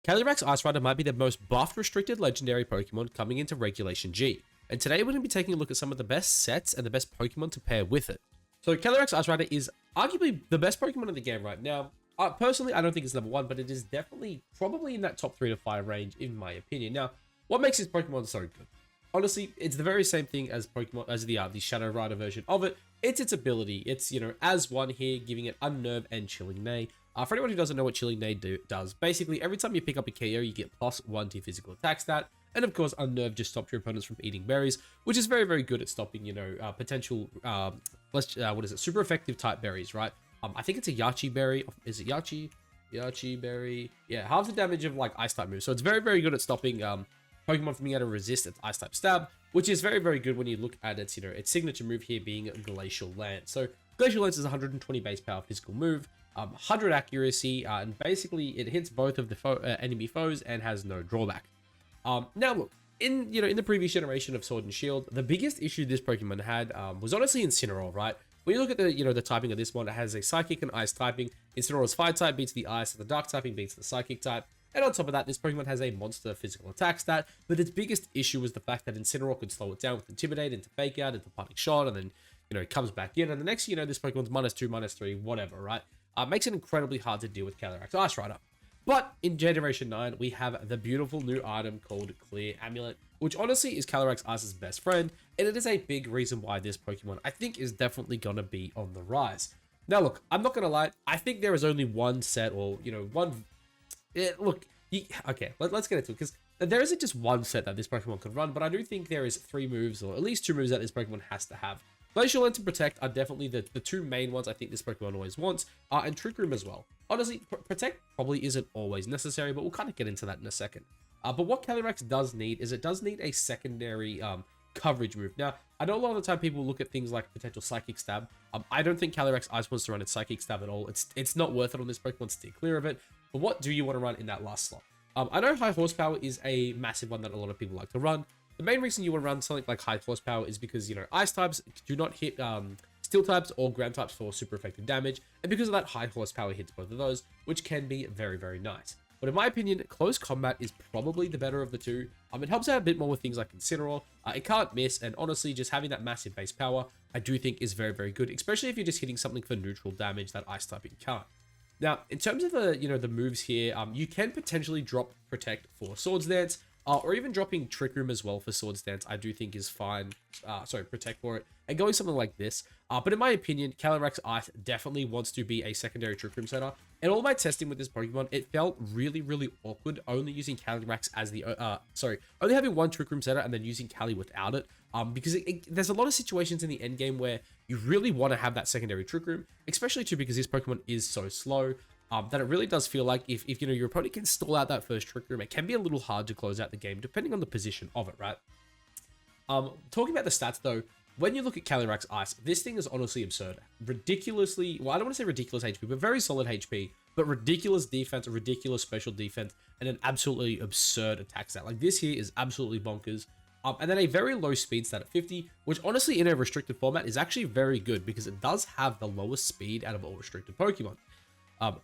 Calyrex Ice Rider might be the most buffed restricted legendary Pokemon coming into Regulation G, and today we're going to be taking a look at some of the best sets and the best Pokemon to pair with it. So Calyrex Ice Rider is arguably the best Pokemon in the game right now. Personally, I don't think it's number one, but it is definitely probably in that top 3 to 5 range in my opinion. Now, what makes this Pokemon so good? Honestly, it's the very same thing as Pokemon, as the Shadow Rider version of it. It's its ability. It's, as one here, giving it Unnerve and Chilling Neigh. For anyone who doesn't know what Chilling Neigh does, basically every time you pick up a KO, you get +1 to your physical attack stat. And of course, Unnerve just stops your opponents from eating berries, which is very, very good at stopping, potential, super effective type berries, right? I think it's a Yachi berry. Is it Yachi? Yachi berry. Yeah, half the damage of like ice type moves. So it's very, very good at stopping Pokemon from being able to resist its ice type stab, which is very, very good when you look at its, its signature move here being Glacial Lance. So Glacial Lance is 120 base power physical move, 100 accuracy, and basically it hits both of the enemy foes and has no drawback. Now look, in the previous generation of Sword and Shield, the biggest issue this Pokemon had was honestly Incineroar, right? When you look at the typing of this one, it has a Psychic and Ice typing. Incineroar's Fire type beats the Ice, and the Dark typing beats the Psychic type. And on top of that, this Pokemon has a monster physical attack stat, but its biggest issue was the fact that Incineroar could slow it down with Intimidate, into Fake Out, into Parting Shot, and then, it comes back in, and the next, this Pokemon's -2, -3, whatever, right? Makes it incredibly hard to deal with Calyrex Ice Rider. But in Generation 9, we have the beautiful new item called Clear Amulet, which honestly is Calyrex Ice's best friend, and it is a big reason why this Pokemon, I think, is definitely going to be on the rise. Now, look, I'm not going to lie, I think there is only one set, or, one... Okay, let's get into it, because there isn't just one set that this Pokemon can run, but I do think there is 3 moves, or at least 2 moves that this Pokemon has to have. Glacial Lance and Protect are definitely the 2 main ones I think this Pokemon always wants, and Trick Room as well. Honestly, Protect probably isn't always necessary, but we'll kind of get into that in a second. But what Calyrex does need is it does need a secondary coverage move. Now, I know a lot of the time people look at things like potential Psychic Stab. I don't think Calyrex Ice wants to run its Psychic Stab at all. It's not worth it on this Pokemon, steer clear of it. But what do you want to run in that last slot? I know High Horsepower is a massive one that a lot of people like to run. The main reason you want to run something like High Horsepower is because, Ice types do not hit Steel types or Ground types for super effective damage, and because of that, High Horsepower hits both of those, which can be very, very nice. But in my opinion, Close Combat is probably the better of the 2. It helps out a bit more with things like Incineroar. It can't miss, and honestly, just having that massive base power, I do think is very, very good, especially if you're just hitting something for neutral damage that Ice typing can't. Now, in terms of the moves here, you can potentially drop Protect for Swords Dance, or even dropping Trick Room as well for Swords Dance, I do think is fine. Protect for it, and going something like this. But in my opinion, Calyrex Ice definitely wants to be a secondary Trick Room setter. And all my testing with this Pokemon, it felt really, really awkward only using Calyrex as the, only having one Trick Room setter and then using Cali without it. Because there's a lot of situations in the end game where you really want to have that secondary Trick Room, especially too because this Pokemon is so slow. That it really does feel like if your opponent can stall out that first Trick Room, it can be a little hard to close out the game, depending on the position of it, right? Talking about the stats, though, when you look at Calyrex Ice, this thing is honestly absurd. Ridiculously, well, I don't want to say ridiculous HP, but very solid HP, but ridiculous defense, ridiculous special defense, and an absolutely absurd attack stat. Like, this here is absolutely bonkers. And then a very low speed stat at 50, which honestly, in a restricted format, is actually very good, because it does have the lowest speed out of all restricted Pokemon.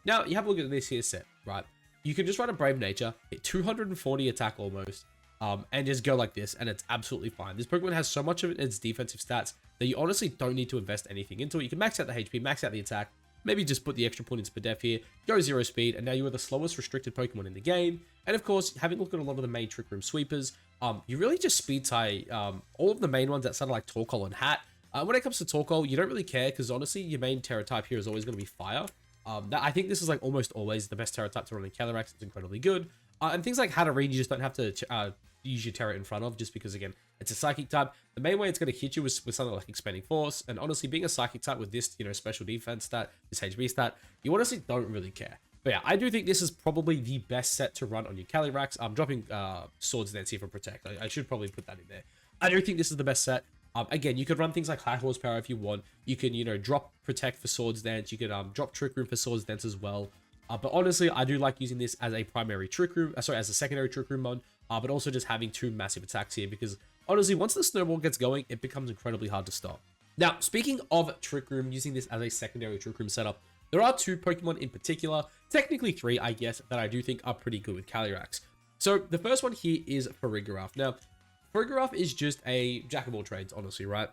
Now, you have a look at this here set, right? You can just run a Brave Nature, hit 240 attack almost, and just go like this, and it's absolutely fine. This Pokemon has so much of its defensive stats that you honestly don't need to invest anything into it. You can max out the HP, max out the attack, maybe just put the extra point into Spadef here, go 0 speed, and now you are the slowest restricted Pokemon in the game. And of course, having a look at a lot of the main Trick Room sweepers, you really just speed tie all of the main ones outside of like Torkoal and Hat. When it comes to Torkoal, you don't really care, because honestly, your main Terra type here is always going to be Fire. I think this is like almost always the best Terra type to run in Calyrex. It's incredibly good. And things like Hatterene, you just don't have to use your Terra in front of, just because, again, it's a Psychic type. The main way it's going to hit you is with something like Expanding Force. And honestly, being a Psychic type with this, special defense stat, this HP stat, you honestly don't really care. But yeah, I do think this is probably the best set to run on your Calyrex. I'm dropping Swords Dance here for Protect. I should probably put that in there. I do think this is the best set. Again, you could run things like High Horsepower if you want. You can, drop Protect for Swords Dance. You could drop Trick Room for Swords Dance as well. But honestly, I do like using this as a primary Trick Room, as a secondary Trick Room mod. But also just having 2 massive attacks here, because honestly, once the snowball gets going, it becomes incredibly hard to stop. Now, speaking of Trick Room, using this as a secondary Trick Room setup, there are 2 Pokemon in particular technically 3, I guess, that I do think are pretty good with Calyrex. So the first one here is Farigiraf. Now, Farigiraf is just a jack of all trades, honestly, right?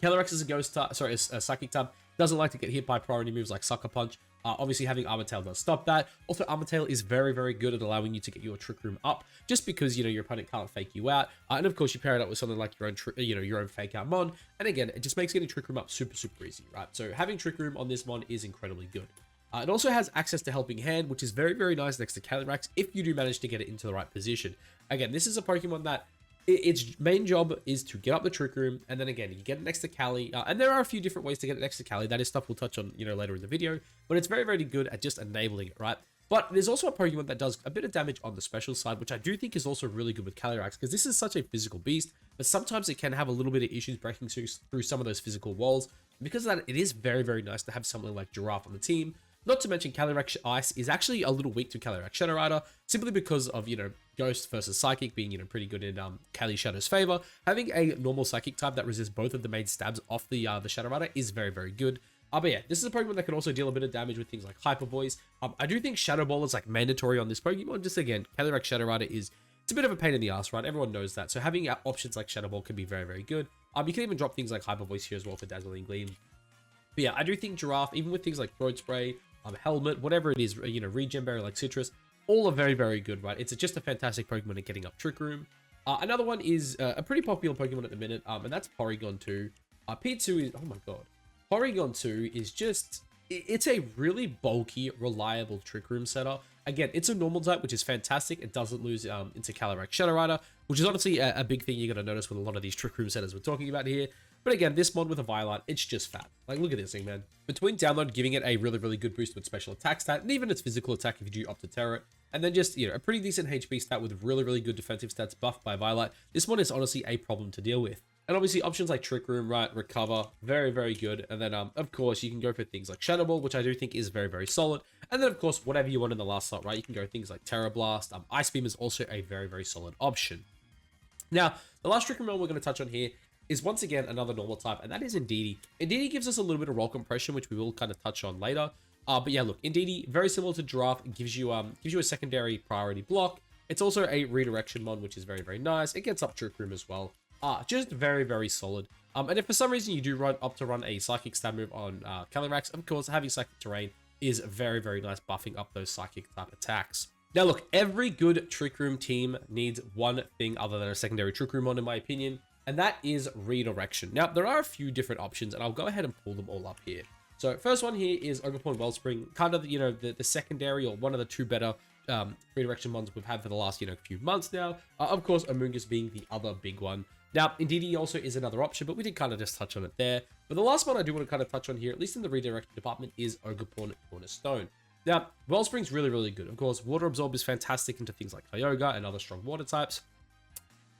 Calyrex is a ghost type, sorry, a psychic type, doesn't like to get hit by priority moves like Sucker Punch. Obviously, having Armor Tail does stop that. Also, Armor Tail is very, very good at allowing you to get your Trick Room up, just because, you know, your opponent can't fake you out. And of course, you pair it up with something like your own, your own Fake Out Mon. And again, it just makes getting Trick Room up super, super easy, right? So having Trick Room on this Mon is incredibly good. It also has access to Helping Hand, which is very, very nice next to Calyrex if you do manage to get it into the right position. Again, this is a Pokemon that its main job is to get up the Trick Room, and then again, you get it next to Cali, and there are a few different ways to get it next to Cali. That is stuff we'll touch on, you know, later in the video, but it's very, very good at just enabling it, right? But there's also a Pokemon that does a bit of damage on the special side, which I do think is also really good with Calyrex, because this is such a physical beast, but sometimes it can have a little bit of issues breaking through some of those physical walls. Because of that, it is very, very nice to have something like Giraffe on the team. Not to mention, Calyrex Ice is actually a little weak to Calyrex-Shadow Rider, simply because of, you know, Ghost versus Psychic being, you know, pretty good in Caly-Shadow's favor. Having a normal Psychic type that resists both of the main stabs off the Shadow Rider is very, very good. But yeah, this is a Pokemon that can also deal a bit of damage with things like Hyper Voice. I do think Shadow Ball is like mandatory on this Pokemon. Just again, Calyrex-Shadow Rider it's a bit of a pain in the ass, right? Everyone knows that. So having options like Shadow Ball can be very, very good. You can even drop things like Hyper Voice here as well for Dazzling Gleam. But yeah, I do think Giraffe, even with things like Throat Spray, Helmet, whatever it is, you know, Regen Berry like Citrus, all are very, very good, right? It's just a fantastic Pokemon at getting up Trick Room. Another one is a pretty popular Pokemon at the minute, and that's Porygon 2. P2 is, oh my god. Porygon 2 is just, it's a really bulky, reliable Trick Room setter. Again, it's a normal type, which is fantastic. It doesn't lose into Calyrex-Shadow Rider, which is honestly a big thing you're going to notice with a lot of these Trick Room setters we're talking about here. But again, this mod with a Violite, it's just fat. Like, look at this thing, man. Between download, giving it a really, really good boost with special attack stat, and even its physical attack if you do opt to terror it, and then just, you know, a pretty decent HP stat with really, really good defensive stats buffed by Violite, this mod is honestly a problem to deal with. And obviously, options like Trick Room, right, Recover, very, very good. And then, of course, you can go for things like Shadow Ball, which I do think is very, very solid. And then, of course, whatever you want in the last slot, right? You can go things like Terra Blast. Ice Beam is also a very, very solid option. Now, the last Trick Room we're going to touch on here is once again another normal type, and that is Indeedee. Indeedee gives us a little bit of roll compression, which we will kind of touch on later. But yeah, look, Indeedee, very similar to Giraffe, gives you a secondary priority block. It's also a redirection mod, which is very, very nice. It gets up Trick Room as well. Just very, very solid. And if for some reason you do opt to run a Psychic stab move on Calyrex, of course, having Psychic Terrain is very, very nice, buffing up those Psychic type attacks. Now look, every good Trick Room team needs one thing other than a secondary Trick Room mod, in my opinion, and that is redirection. Now, there are a few different options, and I'll go ahead and pull them all up here. So, first one here is Ogerpon Wellspring, kind of, you know, the secondary or one of the two better redirection mods we've had for the last, you know, few months now. Of course, Amoonguss being the other big one. Now, Indeedee also is another option, but we did kind of just touch on it there. But the last one I do want to kind of touch on here, at least in the redirection department, is Ogerpon Cornerstone. Now, Wellspring's really, really good. Of course, Water Absorb is fantastic into things like Kyogre and other strong water types.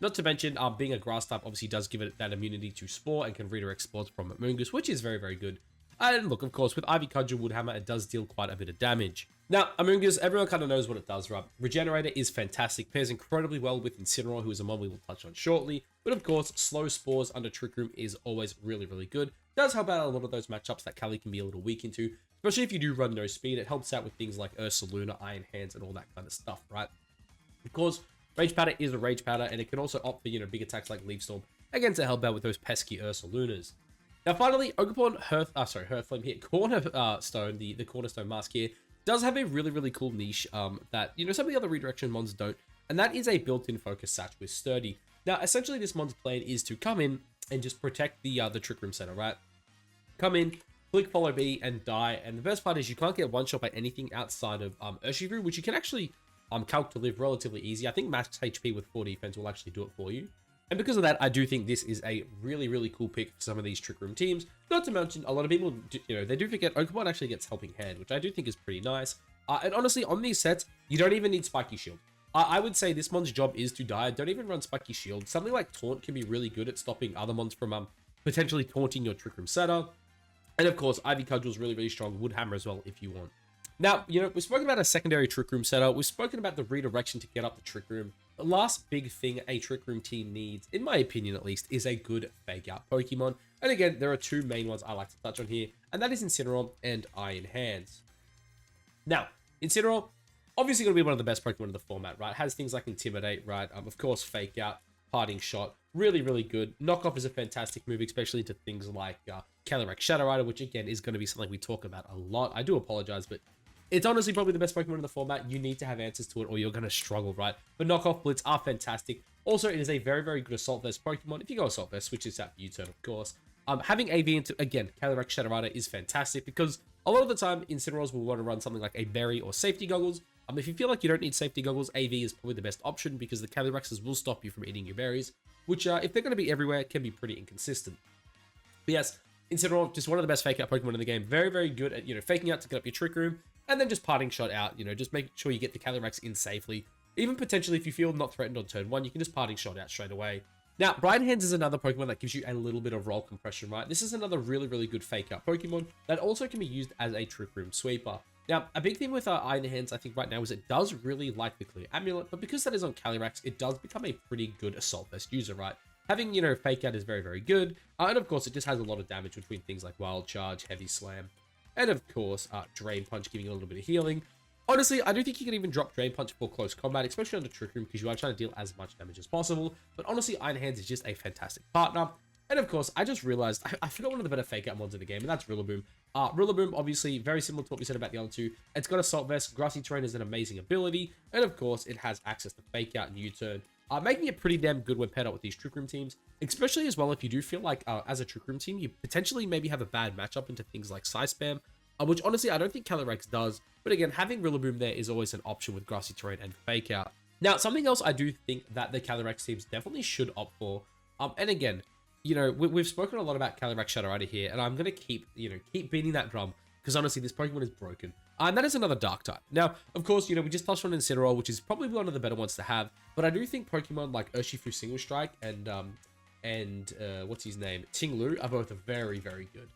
Not to mention, being a grass type obviously does give it that immunity to Spore and can redirect spores from Amoonguss, which is very, very good. And look, of course, with Ivy Cudgel Woodhammer, it does deal quite a bit of damage. Now, Amoonguss, everyone kind of knows what it does, right? Regenerator is fantastic, pairs incredibly well with Incineroar, who is a mod we will touch on shortly. But of course, Slow Spores under Trick Room is always really, really good. Does help out a lot of those matchups that Cali can be a little weak into, especially if you do run no speed. It helps out with things like Ursaluna, Iron Hands, and all that kind of stuff, right? Of course, Rage Powder is a Rage Powder, and it can also opt for, you know, big attacks like Leaf Storm, again, to help out with those pesky Ursalunas. Now, finally, Ogerpon Hearthflame here, Cornerstone, the Cornerstone Mask here, does have a really, really cool niche that, you know, some of the other redirection mons don't, and that is a built-in focus satch with Sturdy. Now, essentially, this mon's plan is to come in and just protect the Trick Room center, right? Come in, click follow B, and die, and the best part is you can't get one-shot by anything outside of Urshifu, which you can actually calc to live relatively easy. I think max HP with 4 defense will actually do it for you. And because of that, I do think this is a really, really cool pick for some of these Trick Room teams. Not to mention, a lot of people, you know, they do forget Ogerpon actually gets Helping Hand, which I do think is pretty nice. And honestly, on these sets, you don't even need Spiky Shield. I would say this mon's job is to die. Don't even run Spiky Shield. Something like Taunt can be really good at stopping other mons from potentially taunting your Trick Room setter. And of course, Ivy Cudgel is really, really strong. Woodhammer as well, if you want. Now, you know, we've spoken about a secondary Trick Room setup. We've spoken about the redirection to get up the Trick Room. The last big thing a Trick Room team needs, in my opinion at least, is a good Fake Out Pokemon. And again, there are two main ones I like to touch on here, and that is Incineroar and Iron Hands. Now, Incineroar, obviously going to be one of the best Pokemon in the format, right? Has things like Intimidate, right? Of course, Fake Out, Parting Shot, really, really good. Knockoff is a fantastic move, especially to things like Calyrex-Shadow Rider, which again is going to be something we talk about a lot. I do apologize, but it's honestly probably the best Pokemon in the format. You need to have answers to it or you're going to struggle, right? But Knockoff, Blitz are fantastic. Also, it is a very, very good Assault Vest Pokemon. If you go Assault Vest, switch this out for U-Turn, of course. Having AV into, again, Calyrex-Shadow Rider is fantastic because a lot of the time, Incineroars will want to run something like a Berry or Safety Goggles. If you feel like you don't need Safety Goggles, AV is probably the best option because the Calyrexes will stop you from eating your berries, which, if they're going to be everywhere, can be pretty inconsistent. But yes, Incineroar, just one of the best Fake Out Pokemon in the game. Very, very good at, faking out to get up your Trick Room, and then just Parting Shot out, just making sure you get the Calyrex in safely. Even potentially, if you feel not threatened on turn 1, you can just Parting Shot out straight away. Now, Bright Hands is another Pokemon that gives you a little bit of roll compression, right? This is another really, really good Fake Out Pokemon that also can be used as a Trick Room Sweeper. Now, a big thing with Iron Hands, I think right now, is it does really like the Clear Amulet, but because that is on Calyrex, it does become a pretty good Assault Vest user, right? Having, Fake Out is very, very good, and of course, it just has a lot of damage between things like Wild Charge, Heavy Slam, and of course, Drain Punch, giving it a little bit of healing. Honestly, I do think you can even drop Drain Punch for close combat, especially under Trick Room, because you are trying to deal as much damage as possible. But honestly, Iron Hands is just a fantastic partner. And of course, I just realized, I forgot one of the better Fake Out mods in the game, and that's Rillaboom. Rillaboom, obviously, very similar to what we said about the other two. It's got Assault Vest, Grassy Terrain is an amazing ability, and of course, it has access to Fake Out and U-Turn, making it pretty damn good when paired up with these Trick Room teams, especially as well if you do feel like, as a Trick Room team, you potentially maybe have a bad matchup into things like Size Spam, which honestly, I don't think Calyrex does. But again, having Rillaboom there is always an option with Grassy Terrain and Fake Out. Now, something else I do think that the Calyrex teams definitely should opt for, and again, we've spoken a lot about Calyrex-Shadow Rider here, and I'm going to keep beating that drum, because honestly, this Pokemon is broken. And that is another Dark type. Now, of course, we just touched on Incineroar, which is probably one of the better ones to have, but I do think Pokemon like Urshifu Single Strike and what's his name, Ting-Lu are both very, very good.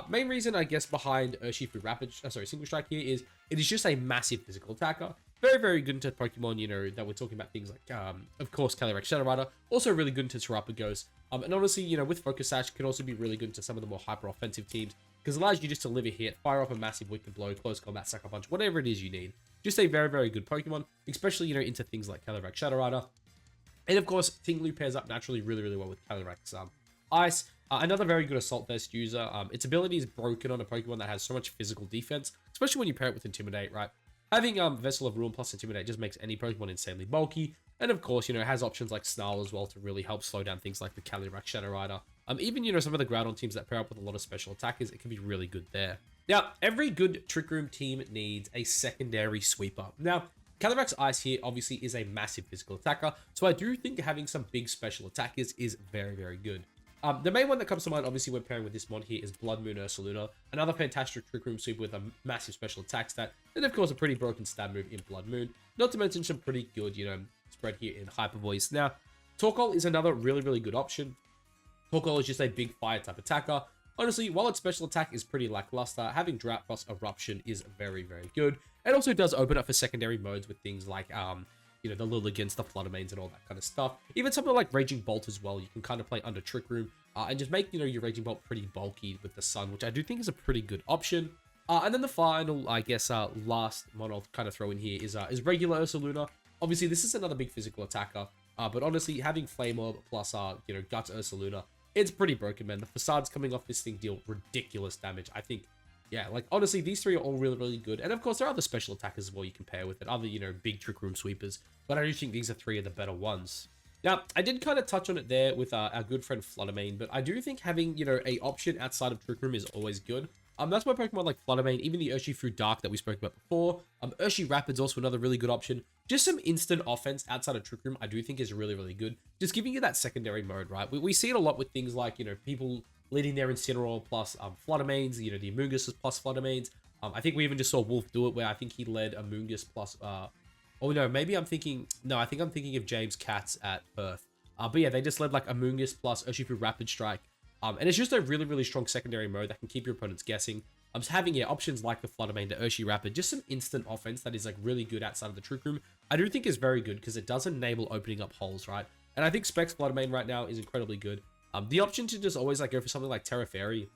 Main reason, I guess, behind Urshifu Single Strike here is it is just a massive physical attacker. Very, very good into Pokemon, that we're talking about things like, of course, Calyrex-Shadow Rider. Also really good into Terapagos. And honestly, with Focus Sash, can also be really good into some of the more hyper-offensive teams because it allows you just to live a hit, fire off a massive Wicked Blow, Close Combat, Sucker Punch, whatever it is you need. Just a very, very good Pokemon, especially, into things like Calyrex-Shadow Rider. And of course, Ting-Lu pairs up naturally really, really well with Calyrex Ice. Another very good Assault Vest user. Its ability is broken on a Pokemon that has so much physical defense, especially when you pair it with Intimidate, right? Having Vessel of Ruin plus Intimidate just makes any Pokemon insanely bulky. And of course, it has options like Snarl as well to really help slow down things like the Calyrex-Shadow Rider. Even, some of the Groudon teams that pair up with a lot of special attackers, it can be really good there. Now, every good Trick Room team needs a secondary sweeper. Now, Calyrex Ice here obviously is a massive physical attacker, so I do think having some big special attackers is very, very good. The main one that comes to mind, obviously, when pairing with this mod here is Blood Moon Ursaluna, another fantastic Trick Room sweep with a massive special attack stat, and of course a pretty broken stab move in Blood Moon, not to mention some pretty good, spread here in Hyper Voice. Now, Torkoal is another really, really good option. Torkoal is just a big fire type attacker. Honestly, while its special attack is pretty lackluster, having Drought plus Eruption is very, very good. It also does open up for secondary modes with things like, the Lilligans, the Fluttermanes, and all that kind of stuff. Even something like Raging Bolt as well, you can kind of play under Trick Room and just make, your Raging Bolt pretty bulky with the Sun, which I do think is a pretty good option. And then the final, I guess, last mod I'll kind of throw in here is regular Ursaluna. Obviously, this is another big physical attacker, but honestly, having Flame Orb plus, Guts Ursaluna, it's pretty broken, man. The facades coming off this thing deal ridiculous damage. I think, yeah, like, honestly, these three are all really, really good. And, of course, there are other special attackers as well you can pair with it. Other, big Trick Room sweepers. But I do think these are three of the better ones. Now, I did kind of touch on it there with our good friend Fluttermane. But I do think having, a option outside of Trick Room is always good. That's why Pokemon like Fluttermane, even the Urshifu Dark that we spoke about before. Urshi Rapid's also another really good option. Just some instant offense outside of Trick Room, I do think is really, really good. Just giving you that secondary mode, right? We see it a lot with things like, people leading their Incineroar plus Fluttermanes, the Amoonguss plus Fluttermanes. I think we even just saw Wolf do it, where I think he led Amoonguss plus, oh no, maybe I'm thinking of James Katz at Perth. But yeah, they just led like Amoonguss plus Urshifu Rapid Strike. And it's just a really, really strong secondary mode that can keep your opponents guessing. So having options like the Fluttermane, the Urshi Rapid, just some instant offense that is like really good outside of the Trick Room, I do think is very good because it does enable opening up holes, right? And I think Specs Fluttermane right now is incredibly good. The option to just always like go for something like Terra Fairy,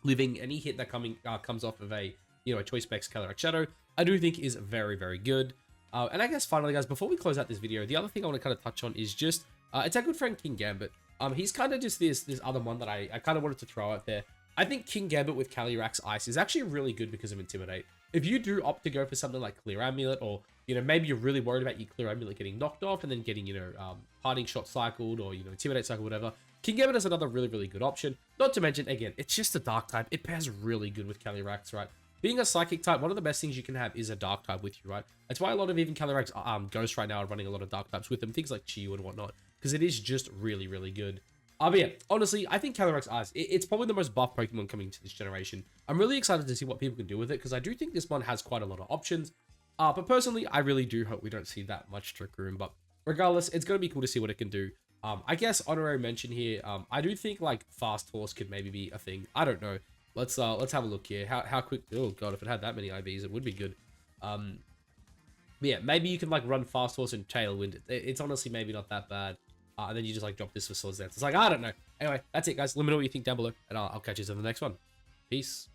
living any hit that comes off of a Choice Specs Calyrex Shadow, I do think is very, very good. And I guess finally, guys, before we close out this video, the other thing I want to kind of touch on is just, it's our good friend King Gambit. He's kind of just this other one that I kind of wanted to throw out there. I think King Gambit with Calyrex Ice is actually really good because of Intimidate. If you do opt to go for something like Clear Amulet, or, you know, maybe you're really worried about your Clear Amulet getting knocked off and then getting, you know, Parting Shot cycled, or, you know, Intimidate cycle, whatever, King Gambit is another really, really good option. Not to mention, again, it's just a Dark type. It pairs really good with Calyrex, right? Being a Psychic type, one of the best things you can have is a Dark type with you, right? That's why a lot of even Calyrex Ghost right now are running a lot of Dark types with them, things like Chiyu and whatnot, because it is just really, really good. But yeah, honestly, I think Calyrex Ice, it's probably the most buff Pokemon coming to this generation. I'm really excited to see what people can do with it, because I do think this one has quite a lot of options. But personally, I really do hope we don't see that much Trick Room. But regardless, it's going to be cool to see what it can do. I guess honorary mention here, I do think like Fast Horse could maybe be a thing. I don't know. Let's have a look here. How quick? Oh god, if it had that many IVs, it would be good. Yeah, maybe you can like run Fast Horse and Tailwind. It's honestly maybe not that bad. And then you just like drop this for Swords Dance. It's like, I don't know. Anyway, that's it, guys. Let me know what you think down below, and I'll catch you in the next one. Peace.